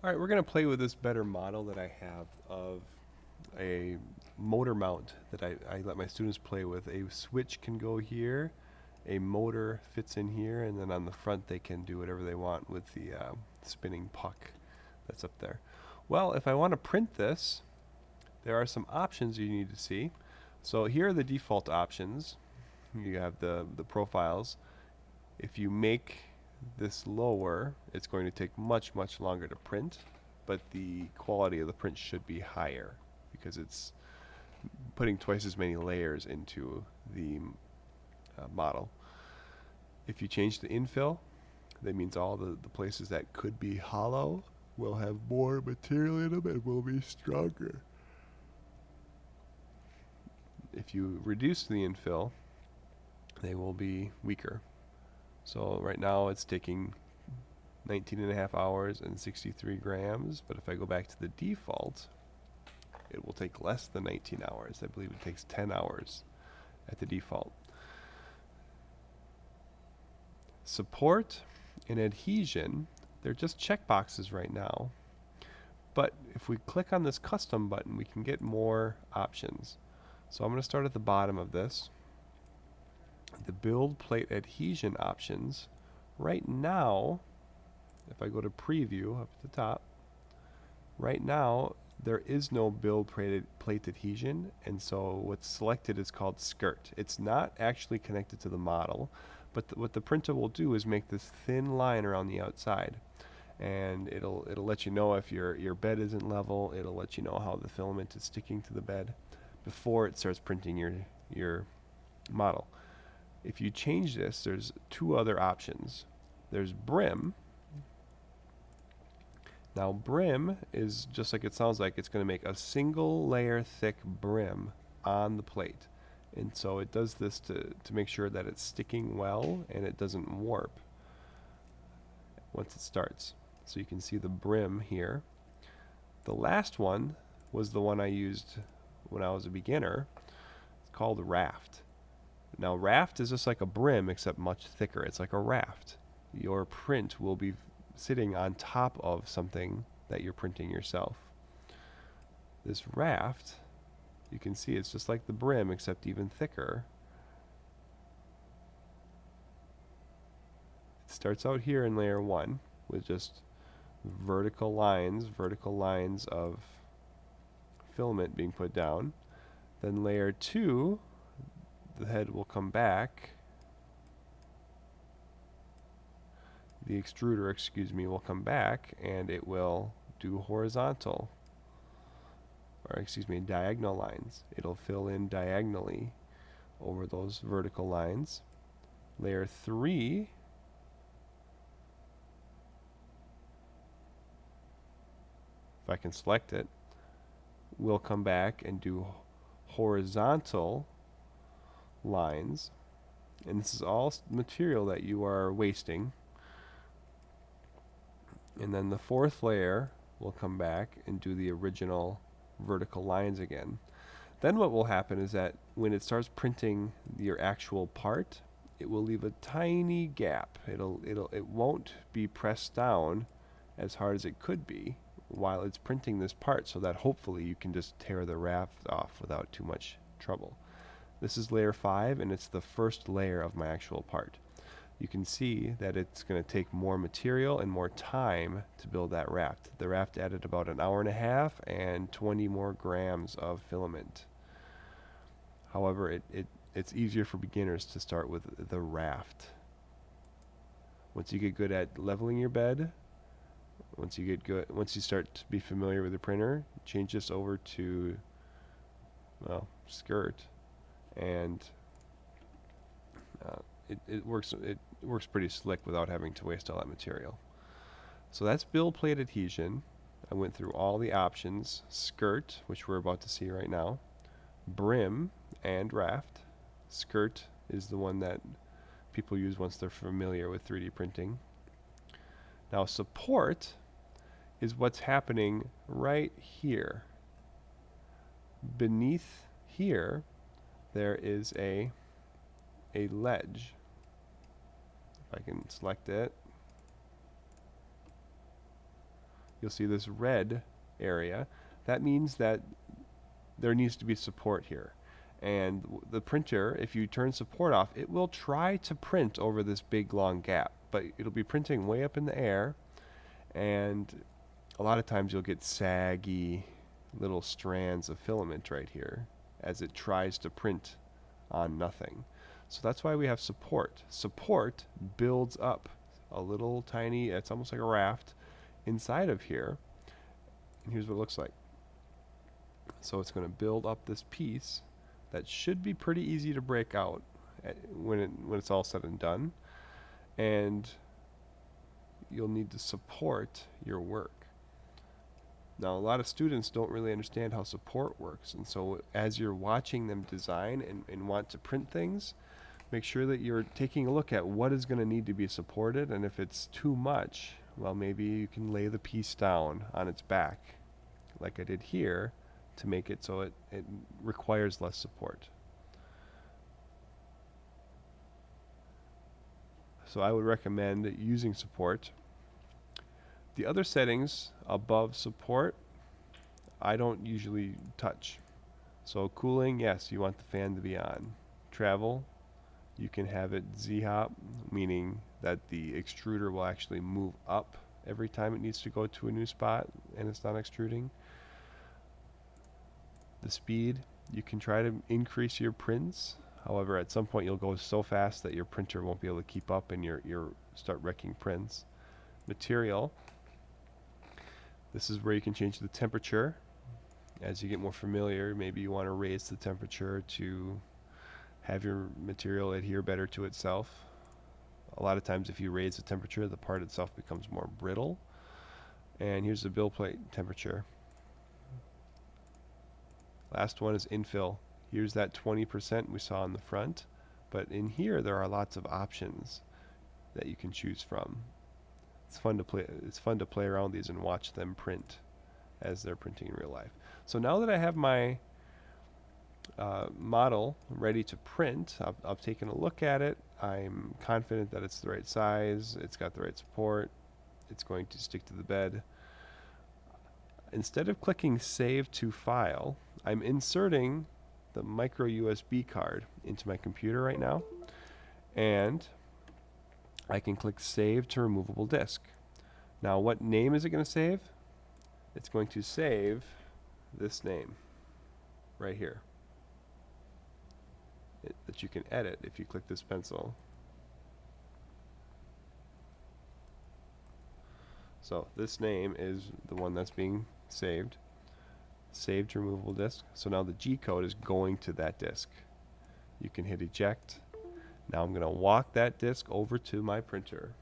Alright, we're going to play with this better model that I have of a motor mount that I let my students play with. A switch can go here, a motor fits in here, and then on the front they can do whatever they want with the spinning puck that's up there. Well, if I want to print this, there are some options you need to see. So here are the default options. You have the profiles. If you make this lower, it's going to take much longer to print, but the quality of the print should be higher because it's putting twice as many layers into the model. If you change the infill, that means all the places that could be hollow will have more material in them and will be stronger. If you reduce the infill, they will be weaker. So right now it's taking 19.5 hours and 63 grams, but if I go back to the default, it will take less than 19 hours. I believe it takes 10 hours at the default. Support and adhesion, they're just checkboxes right now. But if we click on this custom button, we can get more options. So I'm going to start at the bottom of this. The build plate adhesion options. Right now, if I go to preview up at the top, right now there is no build plate adhesion, and so what's selected is called skirt. It's not actually connected to the model, but what the printer will do is make this thin line around the outside, and it'll let you know if your bed isn't level. It'll let you know how the filament is sticking to the bed before it starts printing your model. If you change this, there's two other options. There's brim. Now brim is just like it sounds like. It's going to make a single layer thick brim on the plate. And so it does this to make sure that it's sticking well and it doesn't warp once it starts. So you can see the brim here. The last one was the one I used when I was a beginner. It's called raft. Now raft is just like a brim except much thicker. It's like a raft. Your print will be sitting on top of something that you're printing yourself. This raft, you can see it's just like the brim except even thicker. It starts out here in layer 1 with just vertical lines of filament being put down. Then layer 2, the head will come back. The extruder, will come back and it will do horizontal, or diagonal lines. It'll fill in diagonally over those vertical lines. Layer 3, if I can select it, will come back and do horizontal lines. And this is all material that you are wasting. And then the fourth layer will come back and do the original vertical lines again. Then what will happen is that when it starts printing your actual part, it will leave a tiny gap. It won't be pressed down as hard as it could be while it's printing this part, so that hopefully you can just tear the raft off without too much trouble. This is layer 5 and it's the first layer of my actual part. You can see that it's going to take more material and more time to build that raft. The raft added about an hour and a half and 20 more grams of filament. However, it's easier for beginners to start with the raft. Once you get good at leveling your bed, once you start to be familiar with the printer, change this over to, well, skirt, and it works pretty slick without having to waste all that material. So that's build plate adhesion. I went through all the options. Skirt, which we're about to see right now, brim, and raft. Skirt is the one that people use once they're familiar with 3D printing. Now support is what's happening right here. Beneath here there is a ledge. If I can select it, you'll see this red area. That means that there needs to be support here. And the printer, if you turn support off, it will try to print over this big long gap, but it'll be printing way up in the air, and a lot of times you'll get saggy little strands of filament right here as it tries to print on nothing. So that's why we have support. Support builds up a little tiny, it's almost like a raft inside of here. And here's what it looks like. So it's going to build up this piece that should be pretty easy to break out when it's all said and done. And you'll need to support your work. Now, a lot of students don't really understand how support works, and so as you're watching them design and want to print things, make sure that you're taking a look at what is going to need to be supported, and if it's too much, well, maybe you can lay the piece down on its back, like I did here, to make it so it requires less support. So I would recommend using support. The other settings above support, I don't usually touch. So cooling, yes, you want the fan to be on. Travel, you can have it Z-hop, meaning that the extruder will actually move up every time it needs to go to a new spot and it's not extruding. The speed, you can try to increase your prints. However, at some point you'll go so fast that your printer won't be able to keep up and you'll start wrecking prints. Material, this is where you can change the temperature. As you get more familiar, maybe you want to raise the temperature to have your material adhere better to itself. A lot of times if you raise the temperature, the part itself becomes more brittle. And here's the build plate temperature. Last one is infill. Here's that 20% we saw in the front, but in here there are lots of options that you can choose from. It's fun to play around these and watch them print as they're printing in real life. So now that I have my model ready to print, I've taken a look at it. I'm confident that it's the right size, it's got the right support, it's going to stick to the bed. Instead of clicking Save to File, I'm inserting the micro USB card into my computer right now, and I can click Save to Removable Disk. Now, what name is it going to save? It's going to save this name right here that you can edit if you click this pencil. So this name is the one that's being saved. Saved to removable disk. So now the G code is going to that disk. You can hit eject. Now I'm going to walk that disk over to my printer.